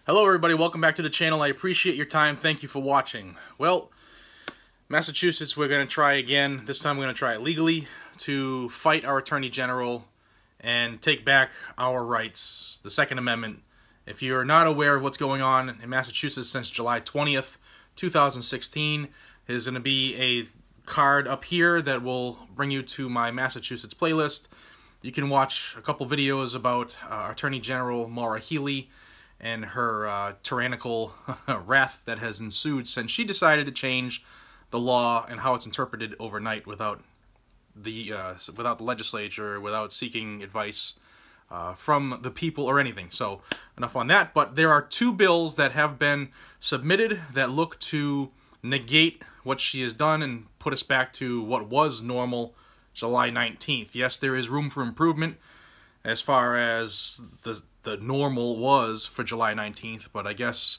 Hello everybody, welcome back to the channel. I appreciate your time. Thank you for watching. Well, Massachusetts, we're going to try again. This time we're going to try it legally to fight our Attorney General and take back our rights, the Second Amendment. If you're not aware of what's going on in Massachusetts since July 20th, 2016, there's going to be a card up here that will bring you to my Massachusetts playlist. You can watch a couple videos about Attorney General Maura Healey and her tyrannical wrath that has ensued since she decided to change the law and how it's interpreted overnight without the legislature, without seeking advice from the people or anything. So enough on that, but there are two bills that have been submitted that look to negate what she has done and put us back to what was normal July 19th. Yes, there is room for improvement as far as the normal was for July 19th, but I guess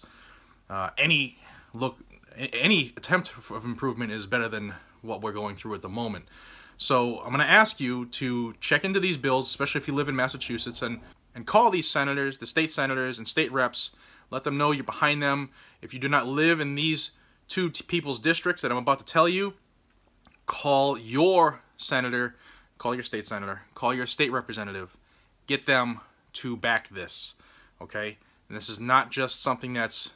any attempt of improvement is better than what we're going through at the moment. So I'm going to ask you to check into these bills, especially if you live in Massachusetts, and call these senators, the state senators and state reps. Let them know you're behind them. If you do not live in these two people's districts that I'm about to tell you, call your senator, call your state senator, call your state representative. Get them to back this, okay? And this is not just something that's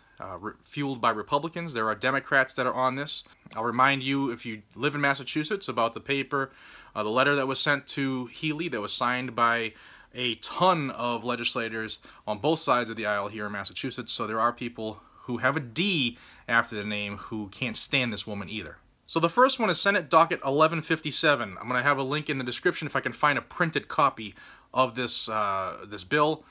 fueled by Republicans. There are Democrats that are on this. I'll remind you, if you live in Massachusetts, about the paper, the letter that was sent to Healey that was signed by a ton of legislators on both sides of the aisle here in Massachusetts. So there are people who have a D after the name who can't stand this woman either. So the first one is Senate Docket 1157. I'm going to have a link in the description if I can find a printed copy of this this bill.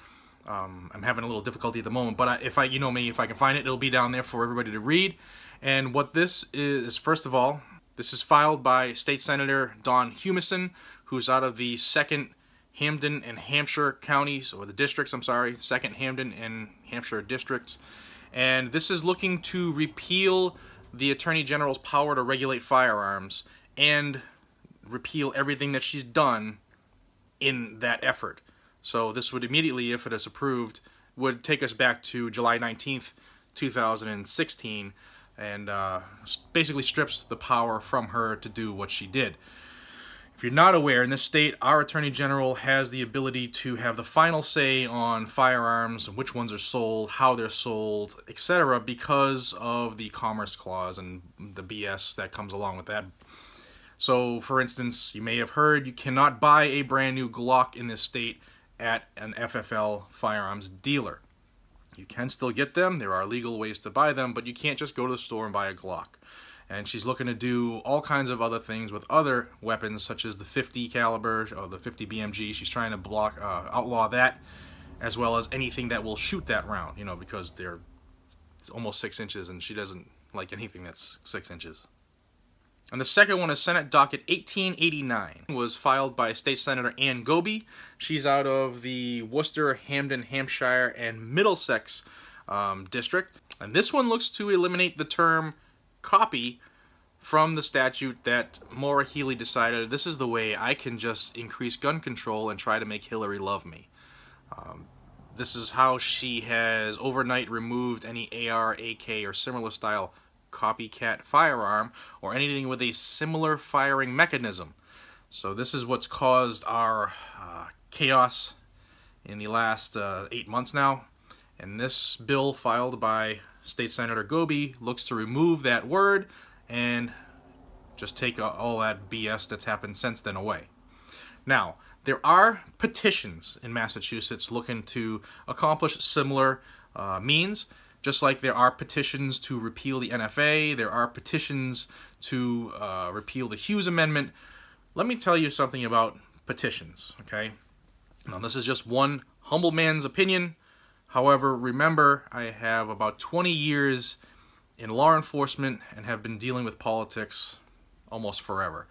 I'm having a little difficulty at the moment, but if I can find it, it'll be down there for everybody to read. And what this is, first of all, this is filed by State Senator Don Hughes, who's out of the 2nd Hampden and Hampshire counties, or the districts, I'm sorry, 2nd Hampden and Hampshire districts. And this is looking to repeal the Attorney General's power to regulate firearms and repeal everything that she's done in that effort. So this would immediately, if it is approved, would take us back to July 19th, 2016, and basically strips the power from her to do what she did. If you're not aware, in this state, our Attorney General has the ability to have the final say on firearms, which ones are sold, how they're sold, etc., because of the Commerce Clause and the BS that comes along with that. So, for instance, you may have heard you cannot buy a brand new Glock in this state at an FFL firearms dealer. You can still get them. There are legal ways to buy them, but you can't just go to the store and buy a Glock. And she's looking to do all kinds of other things with other weapons, such as the 50 caliber or the 50 BMG. She's trying to outlaw that, as well as anything that will shoot that round, you know, because they're almost 6 inches, and she doesn't like anything that's 6 inches. And the second one is Senate Docket 1889. It was filed by State Senator Ann Goby. She's out of the Worcester, Hampden, Hampshire, and Middlesex district. And this one looks to eliminate the term copy from the statute that Maura Healey decided, this is the way I can just increase gun control and try to make Hillary love me. This is how she has overnight removed any AR, AK, or similar style copycat firearm or anything with a similar firing mechanism. So this is what's caused our chaos in the last 8 months now. And this bill filed by State Senator Goby looks to remove that word and just take all that BS that's happened since then away. Now, there are petitions in Massachusetts looking to accomplish similar means. Just like there are petitions to repeal the NFA, there are petitions to repeal the Hughes Amendment. Let me tell you something about petitions, okay? Now, this is just one humble man's opinion. However, remember, I have about 20 years in law enforcement and have been dealing with politics almost forever.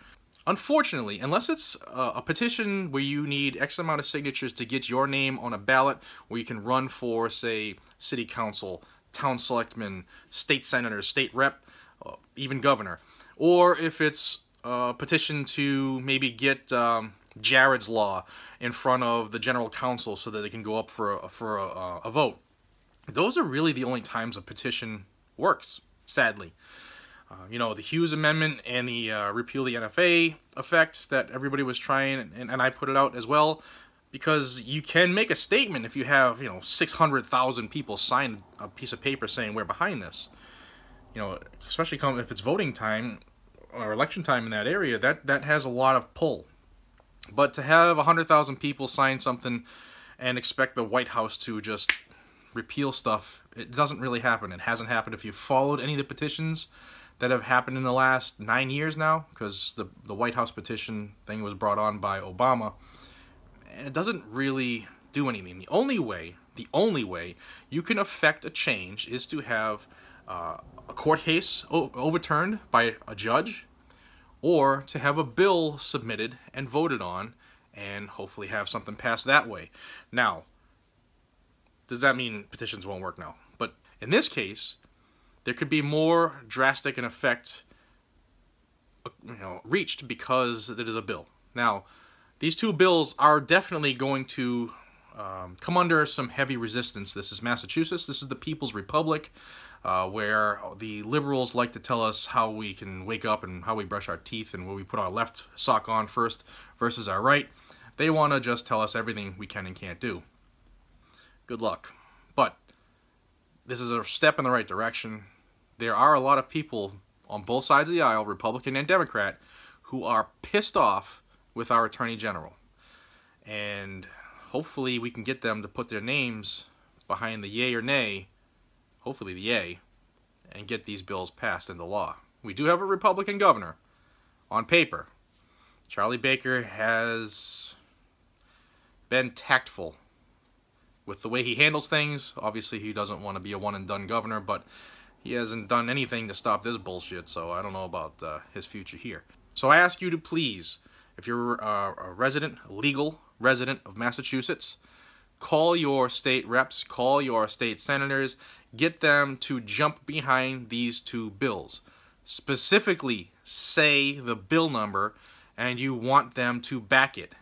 Unfortunately, unless it's a petition where you need X amount of signatures to get your name on a ballot where you can run for, say, city council, town selectman, state senator, state rep, even governor, or if it's a petition to maybe get Jared's Law in front of the general council so that they can go up for a vote. those are really the only times a petition works, sadly. You know, the Hughes Amendment and the Repeal the NFA effect that everybody was trying, and I put it out as well, because you can make a statement if you have, you know, 600,000 people sign a piece of paper saying we're behind this. You know, especially if it's voting time or election time in that area, that has a lot of pull. But to have 100,000 people sign something and expect the White House to just repeal stuff, it doesn't really happen. It hasn't happened. If you've followed any of the petitions that have happened in the last 9 years now, because the White House petition thing was brought on by Obama, and it doesn't really do anything. The only way you can affect a change is to have a court case overturned by a judge, or to have a bill submitted and voted on, and hopefully have something passed that way. Now, does that mean petitions won't work? No. But in this case, there could be more drastic an effect, you know, reached because it is a bill. Now, these two bills are definitely going to come under some heavy resistance. This is Massachusetts. This is the People's Republic, where the liberals like to tell us how we can wake up and how we brush our teeth and where we put our left sock on first versus our right. They want to just tell us everything we can and can't do. Good luck. But this is a step in the right direction. There are a lot of people on both sides of the aisle, Republican and Democrat, who are pissed off with our Attorney General. And hopefully we can get them to put their names behind the yay or nay, hopefully the yay, and get these bills passed into law. We do have a Republican governor on paper. Charlie Baker has been tactful with the way he handles things. Obviously, he doesn't want to be a one-and-done governor, but he hasn't done anything to stop this bullshit, so I don't know about his future here. So I ask you to please, if you're a resident, a legal resident of Massachusetts, call your state reps, call your state senators, get them to jump behind these two bills. Specifically, say the bill number, and you want them to back it.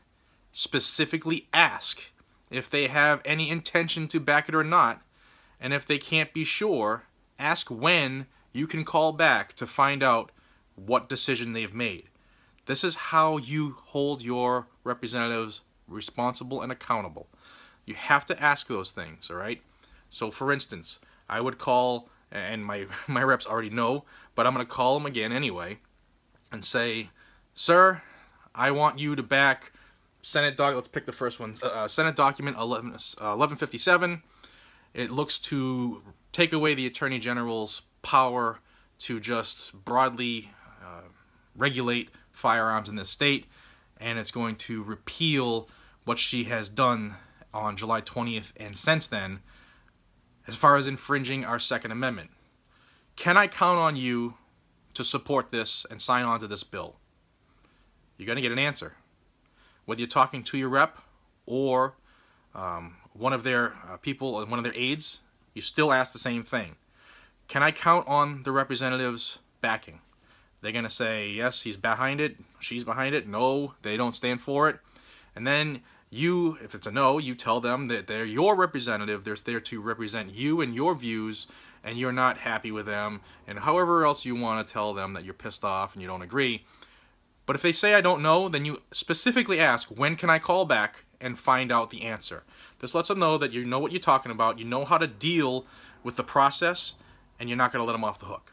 Specifically ask if they have any intention to back it or not, and if they can't be sure, ask when you can call back to find out what decision they've made. This is how you hold your representatives responsible and accountable. You have to ask those things, all right? So for instance, I would call, and my reps already know, but I'm going to call them again anyway, and say, sir, I want you to back Senate document, let's pick the first one, Senate document 1157. It looks to take away the Attorney General's power to just broadly regulate firearms in this state, and it's going to repeal what she has done on July 20th and since then as far as infringing our Second Amendment. Can I count on you to support this and sign on to this bill? You're going to get an answer. Whether you're talking to your rep or one of their people, one of their aides, you still ask the same thing. Can I count on the representatives backing? They're going to say, yes, he's behind it, she's behind it. No, they don't stand for it. And then you, if it's a no, you tell them that they're your representative, they're there to represent you and your views, and you're not happy with them, and however else you want to tell them that you're pissed off and you don't agree. But if they say I don't know, then you specifically ask, when can I call back and find out the answer? This lets them know that you know what you're talking about, you know how to deal with the process, and you're not going to let them off the hook.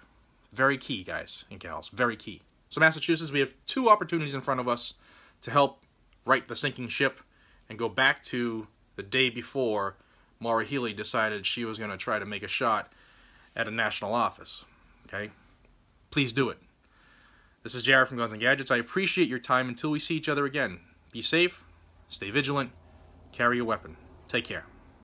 Very key, guys and gals, very key. So Massachusetts, we have two opportunities in front of us to help right the sinking ship and go back to the day before Maura Healey decided she was going to try to make a shot at a national office. Okay? Please do it. This is Jared from Guns and Gadgets. I appreciate your time. Until we see each other again, be safe, stay vigilant, carry a weapon. Take care.